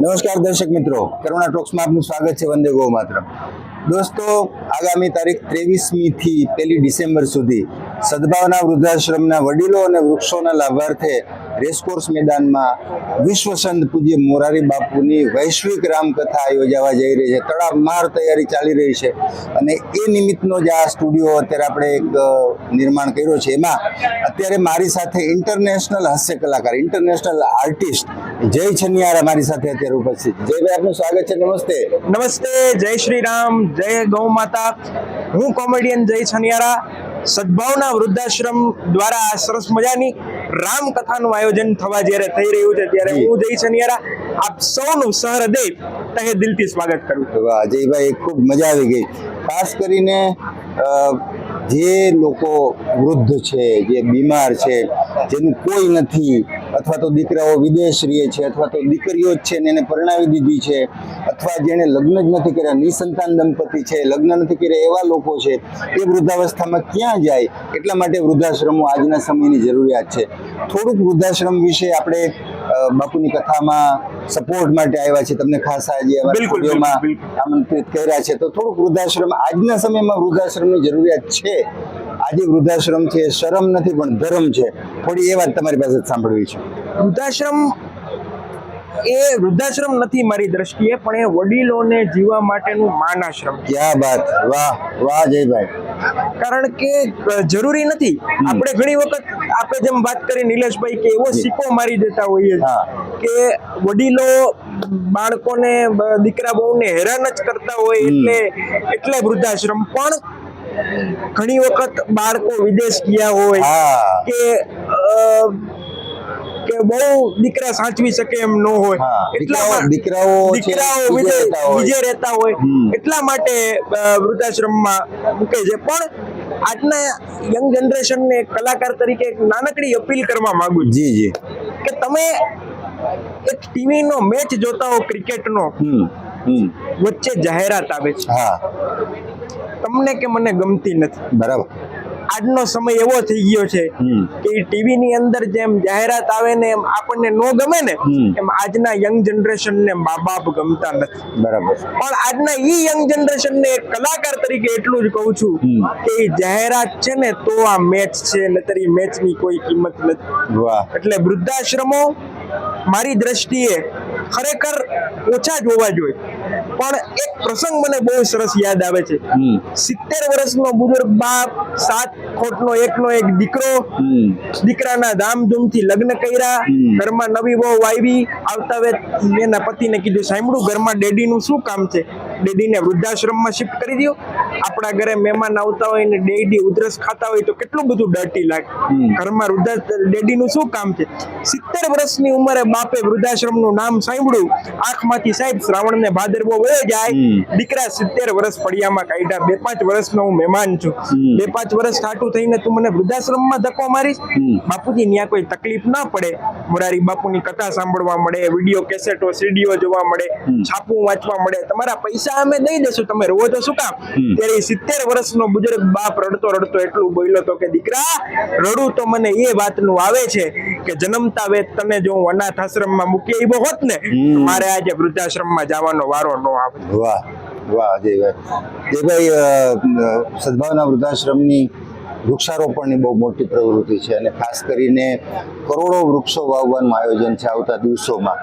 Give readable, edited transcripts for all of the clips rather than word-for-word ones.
નમસ્કાર દર્શક મિત્રો, કરુણા ટોક્સમાં આપનું સ્વાગત છે. વંદે ગૌ માતરમ. દોસ્તો, આગામી તારીખ 23મી થી 1 ડિસેમ્બર સુધી સદભાવના વૃદ્ધાશ્રમના વડીલો અને વૃક્ષોના લાભાર્થે રેસકોર્સ મેદાનમાં વિશ્વ સંત પૂજ્ય મોરારી બાપુની વૈશ્વિક રામકથા યોજાવા જઈ રહી છે. તડામાર તૈયારી ચાલી રહી છે અને એ નિમિત્તનો જ આ સ્ટુડિયો અત્યારે આપણે એક નિર્માણ કર્યો છે. એમાં અત્યારે મારી સાથે ઇન્ટરનેશનલ હાસ્ય કલાકાર, ઇન્ટરનેશનલ આર્ટિસ્ટ જય છનિયારા મારી સાથે અત્યારે ઉપસ્થિત. જયભાઈ, આપનું સ્વાગત છે. નમસ્તે. નમસ્તે, જય શ્રી રામ, જય ગૌ માતા. હું કોમેડિયન જય છનિયારા. સદભાવના વૃદ્ધાશ્રમ દ્વારા આ સરસ મજાની રામકથાનું આયોજન થવા જ્યારે થઈ રહ્યું છે ત્યારે હું જય છનિયારા આપ સૌનું સહૃદય તહે દિલથી સ્વાગત કરું છું. વાહ જયભાઈ, ખૂબ મજા આવી ગઈ. ખાસ કરીને જે લોકો વૃદ્ધ છે, જે બીમાર છે, જેનું કોઈ નથી, અથવા તો દીકરાઓ વિદેશ રહે છે, અથવા તો દીકરીઓ જ છે ને એને પરણાવી દીધી છે, અથવા જેને લગ્ન જ નથી કર્યા, નિસંતાન દંપતી છે, લગ્ન નથી કર્યા, એવા લોકો છે, એ વૃદ્ધાવસ્થામાં ક્યાં જાય? એટલા માટે વૃદ્ધાશ્રમો આજના સમયની જરૂરિયાત છે. થોડુંક વૃદ્ધાશ્રમ વિશે આપણે બાપુની કથામાં સપોર્ટ માટે આવ્યા છે, તમને ખાસ આજે સ્ટુડિયોમાં આમંત્રિત કર્યા છે. તો થોડુંક વૃદ્ધાશ્રમ, આજના સમયમાં વૃદ્ધાશ્રમની જરૂરિયાત છે. આજે વૃદ્ધાશ્રમ છે, શરમ નથી પણ ધર્મ છે. થોડી એ વાત તમારી પાસે સાંભળવી છે. વૃદ્ધાશ્રમ નથી મારી દ્રષ્ટિએ, પણ એ વડીલોને જીવવા માટેનું માનાશ્રમ. ક્યાં વાત! વાહ વાહ જયભાઈ. કારણ કે જરૂરી નથી, આપણે ઘણી વખત આપણે જેમ વાત કરી નિલેશભાઈ કે એવો સિક્કો મારી દેતા હોઈએ કે વડીલો બાળકોને, દીકરા બહુને હેરાન જ કરતા હોય એટલે વૃદ્ધાશ્રમ. પણ ઘણી વખત બાળકો વિદેશ ગયા હોય કે બહુ દીકરા સાચવી શકે એમ ન હોય, દીકરાઓ વિજય રહેતા હોય, એટલા માટે વૃદ્ધાશ્રમમાં મૂકે છે. પણ આજના યંગ જનરેશનને કલાકાર તરીકે એક નાનકડી અપીલ કરવા માંગુ છું કે તમે એક ટીવી નો મેચ જોતા હો, ક્રિકેટનો, વચ્ચે જાહેરાત આવે છે, તમને કે મને ગમતી નથી. બરાબર. આજનો સમય એવો થઈ ગયો છે કે ટીવી ની અંદર જેમ જાહેરાત આવે ને એમ આપણને નો ગમે ને, એમ આજના યંગ જનરેશન ને મા બાપ ગમતા નથી. બરાબર. પણ આજના ઈ યંગ જનરેશન ને કલાકાર તરીકે એટલું જ કહું છું કે જાહેરાત છે ને તો આ મેચ છે, નતર ઈ મેચ ની કોઈ કિંમત નથી. એટલે વૃદ્ધાશ્રમો મારી દ્રષ્ટિએ ખરેખર ઓછા જ હોવા જોઈએ. પણ એક પ્રસંગ મને બહુ સરસ યાદ આવે છે. 70 વર્ષનો બુજુર્ગ બાપ, 7 ખોટનો એકનો એક દીકરો, દીકરાના ધામધૂમથી લગ્ન કર્યા, ઘરમાં નવી બહુ આવી, આવતા વેત એના પતિને કીધું, સાંભળું ઘરમાં ડેડીનું શું કામ છે, ડેડીને વૃદ્ધાશ્રમમાં શિફ્ટ કરી દો. આપણા ઘરે મહેમાન આવતા હોય ને ડેડી ઉધરસ ખાતા હોય તો કેટલું બધું ડર્ટી લાગે. ઘરમાં ડેડીનું શું કામ છે? 70 વર્ષની ઉંમરે બાપે વૃદ્ધાશ્રમનું નામ સાંભળ્યું, આંખમાંથી સાહેબ શ્રાવણ ને ભાદરવો વયો જાય, દીકરા 70 વર્ષ ફળિયામાં કાઢ્યા. 2-5 વર્ષનો હું મહેમાન છું, 2-5 વર્ષ ખાટું થઈને તું મને વૃદ્ધાશ્રમમાં ધક્કો મારીશ? બાપુજી ત્યાં કોઈ તકલીફ ના પડે, મોરારી બાપુની કથા સાંભળવા મળે, વિડીયો કેસેટો સીડીઓ જોવા મળે, છાપું વાંચવા મળે, તમારા પૈસા અમે દઈ દેશું, તમે રોવો તો શું કામ? ત્યારે 70 વર્ષનો બુજુર્ગ બાપ રડતો રડતો એટલું બોલ્યો તો કે દીકરા, રડું તો મને એ વાતનું આવે છે કે જન્મતા વેત તને જો હું અનાથ આશ્રમમાં મૂકી આવ્યો હોત ને, મારે આજે વૃદ્ધાશ્રમમાં જવાનો વારો ન આવે. વાહ વાહ જયભાઈ, સદભાવના વૃદ્ધાશ્રમની વૃક્ષારોપણની બહુ મોટી પ્રવૃત્તિ છે અને ખાસ કરીને કરોડો વૃક્ષો વાવવાનું આયોજન છે આવતા દિવસોમાં.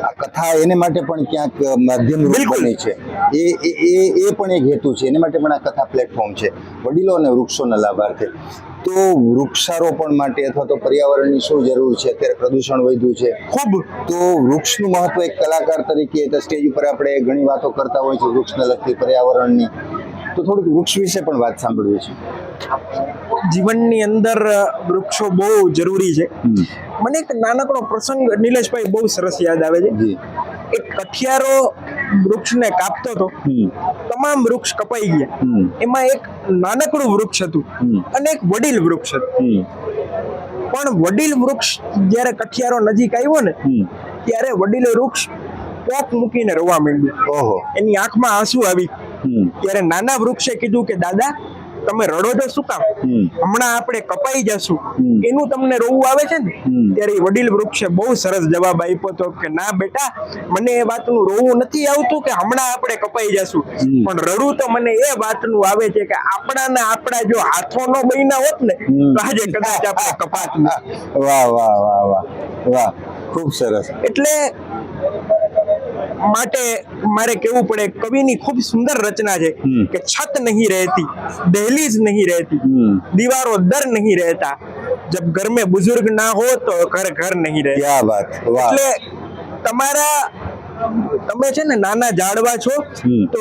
આ કથા એને માટે પણ ક્યાંક માધ્યમરૂપ બની છે. એ પણ એક હેતુ છે, એને માટે પણ આ કથા પ્લેટફોર્મ છે, વડીલો અને વૃક્ષોના લાભાર્થે. તો વૃક્ષારોપણ માટે અથવા તો પર્યાવરણની શું જરૂર છે? અત્યારે પ્રદૂષણ વધ્યું છે ખૂબ, તો વૃક્ષનું મહત્વ એક કલાકાર તરીકે સ્ટેજ ઉપર આપણે ઘણી વાતો કરતા હોય છે વૃક્ષને લગતી, પર્યાવરણની. તો થોડીક વૃક્ષ વિશે પણ વાત સાંભળવી છે. જીવનની અંદર વૃક્ષો બહુ જરૂરી છે. મને એક નાનકડો પ્રસંગ નિલેશભાઈ બહુ સરસ યાદ આવે છે. એક કઠિયારો વૃક્ષને કાપતો હતો, તમામ વૃક્ષ કપાઈ ગયા, એમાં એક નાનકડું વૃક્ષ હતું અને એક વડીલ વૃક્ષ હતું. પણ વડીલ વૃક્ષ જયારે કઠિયારો નજીક આવ્યો ને ત્યારે વડીલ વૃક્ષ પોક મૂકીને રોવા માંડ્યું. એની આંખમાં આંસુ આવી. ત્યારે નાના વૃક્ષે કીધું કે દાદા, તમે રડો છો શું કામ? હમણાં આપણે કપાઈ જશું એનું તમને રોવું આવે છે ને? ત્યારે એ વડીલ વૃક્ષે બહુ સરસ જવાબ આપ્યો હતો કે ના બેટા, મને એ વાતનું રોવું નથી આવતું કે હમણાં આપણે કપાઈ જશું, પણ રડવું તો મને એ વાતનું આવે છે કે આપણા જો હાથો નો બન્યા હોત ને તો આજે કદાચ આપણે કપાત. વાહ વાહ વાહ વાહ વાહ, ખૂબ સરસ. એટલે માટે મારે કેવું પડે, કવિની ખૂબ સુંદર રચના છે કે છત નહીં રહેતી, દहलीज नहीं रहती, दीवारों दर नहीं रहता, जब घर में बुजुर्ग ना हो तो घर घर नहीं रहता. ક્યા વાત, વાહ. એટલે તમે છે ને નાના ઝાડવા છો તો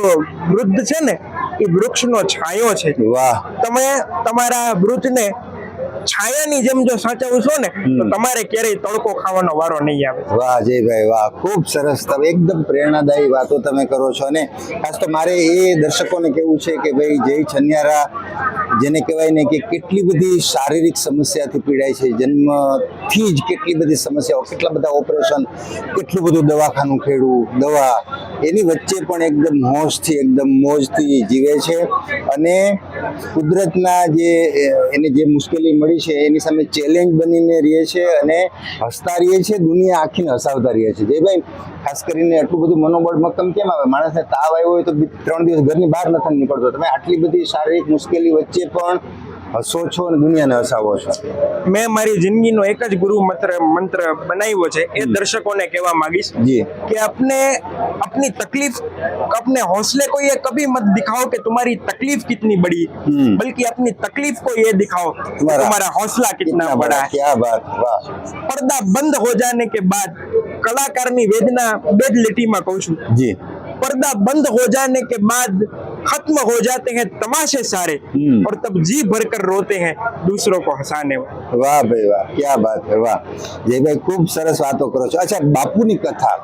વૃદ્ધ છે ને એ વૃક્ષનો છાંયો છે. વાહ. તમે તમારા વૃદ્ધને છાયાની જેમ જો સાચવશો ને તો તમારે ક્યારેય તડકો ખાવાનો વારો નહીં આવે. વાહ જયભાઈ વાહ, ખૂબ સરસ. તમે એકદમ પ્રેરણાદાયી વાતો તમે કરો છો. અને ખાસ તો મારે એ દર્શકોને કહેવું છે કે ભાઈ જય છન્યારા, જેને કહેવાય ને કે કેટલી બધી શારીરિક સમસ્યાથી પીડાય છે, જન્મથી જ કેટલી બધી સમસ્યાઓ, કેટલા બધા ઓપરેશન, કેટલું બધું દવાખાનું ખેડવું, દવા, એની વચ્ચે પણ એકદમ હોશથી, એકદમ મોજથી જીવે છે. અને કુદરતના એને જે મુશ્કેલી મળી છે એની સામે ચેલેન્જ બનીને રહે છે અને હસતા રહીએ છે, દુનિયા આખીને હસાવતા રહીએ છે. જયભાઈ, ખાસ કરીને આટલું બધું મનોબળ મક્કમ કેમ આવે? માણસને તાવ આવ્યો હોય તો 3 દિવસ ઘરની બહાર નથી નીકળતો, તમે આટલી બધી શારીરિક મુશ્કેલી વચ્ચે પણ હસો છો અને દુનિયાને હસાવો છો. મેં મારી જિંદગીનો એક જ ગુરુ મંત્ર બનાવ્યો છે, એ દર્શકોને કહેવા માંગીશ કે अपनी तकलीफ अपने हौसले को ये कभी मत दिखाओ कि तुम्हारी तकलीफ कितनी बड़ी, बल्कि अपनी तकलीफ को ये दिखाओ कि तुम्हारा हौसला कितना बड़ा है. क्या बात, वाह. पर्दा बंद हो जाने के बाद कलाकारनी वेदना बेद लिटी में कहूं છું જી. पर्दा बंद हो जाने के बाद खत्म हो जाते हैं तमाशे सारे और तब जी भरकर रोते हैं दूसरों को हंसाने वाले. વાહ ભાઈ વાહ, ક્યા બાત હે, વાહ. જયભાઈ, ખૂબ સરસ વાતો કરો છો. અચ્છા, બાપુની કથા,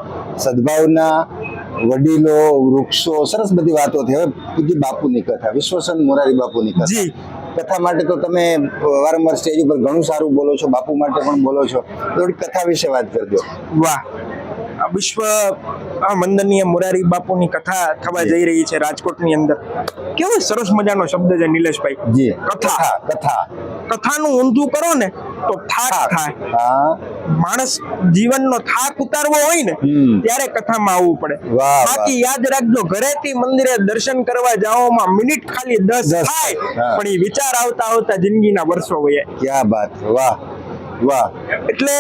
સદભાવના, વડીલો, વૃક્ષો, સરસ બધી વાતો થઈ. હવે પૂજ્ય બાપુની કથા, વિશ્વસંત મોરારી બાપુની કથા. જી. કથા માટે તો તમે વારંવાર સ્ટેજ ઉપર ઘણું સારું બોલો છો, બાપુ માટે પણ બોલો છો. થોડી કથા વિશે વાત કરજો. વાહ, વિશ્વ વંદનીય મોરારી બાપુની કથા થવા જઈ રહી છે રાજકોટની અંદર. કેવો સરસ મજાનો શબ્દ છે નિલેશભાઈ. જી. કથા. કથાનું ઊંધું કરો ને તો થાક થાય. હા. માણસ જીવનનો થાક ઉતારવો હોય ને ત્યારે કથામાં આવવું પડે. વાહ, બાકી યાદ રાખજો, ઘરેથી મંદિરે દર્શન કરવા જાઓમાં મિનિટ ખાલી 10 થાય, પણ એ વિચાર આવતા આવતા જિંદગીના વર્ષો વયા. ક્યા બાત, વાહ વાહ. એટલે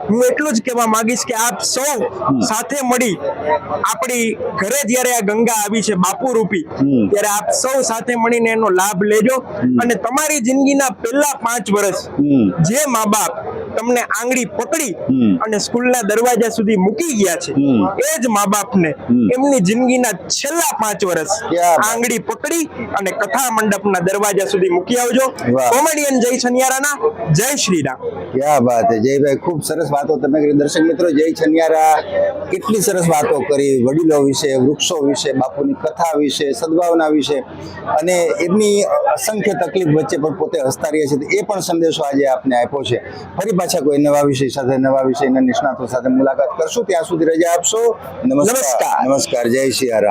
હું એટલું જ કહેવા માંગીશ કે આપ સૌ સાથે મળી આપણી ઘરે જ્યારે આ ગંગા આવી છે બાપુ રૂપી, ત્યારે આપ સૌ સાથે મળીને એનો લાભ લેજો. અને તમારી જિંદગીના પહેલા 5 વર્ષ જે મા બાપ તમને આંગળી પકડી અને સ્કૂલના દરવાજા સુધી મૂકી ગયા છે, એ જ મા બાપને એમની જિંદગીના છેલ્લા 5 વર્ષ આંગળી પકડી અને કથા મંડપના દરવાજા સુધી મૂકી આવજો. કોમેડિયન જય છન્યારાના જય શ્રી રામ. ક્યા બાત હે જયભાઈ, ખૂબ સરસ વાતો તમે કરી. દર્શક મિત્રો, જય છન્યારા કેટલી સરસ વાતો કરી, વડીલો વિશે, વૃક્ષો વિશે, બાપુની કથા વિશે, સદભાવના વિશે, અને એમની અસંખ્ય તકલીફ વચ્ચે પણ પોતે હસતા રહ્યા છે. એ પણ સંદેશો આજે આપને આપ્યો છે. ફરી પાછા કોઈ નવા વિષય સાથે, નવા વિષયના નિષ્ણાતો સાથે મુલાકાત કરશું. ત્યાં સુધી રજા આપશો. નમસ્કાર. નમસ્કાર. જય સિયારામ.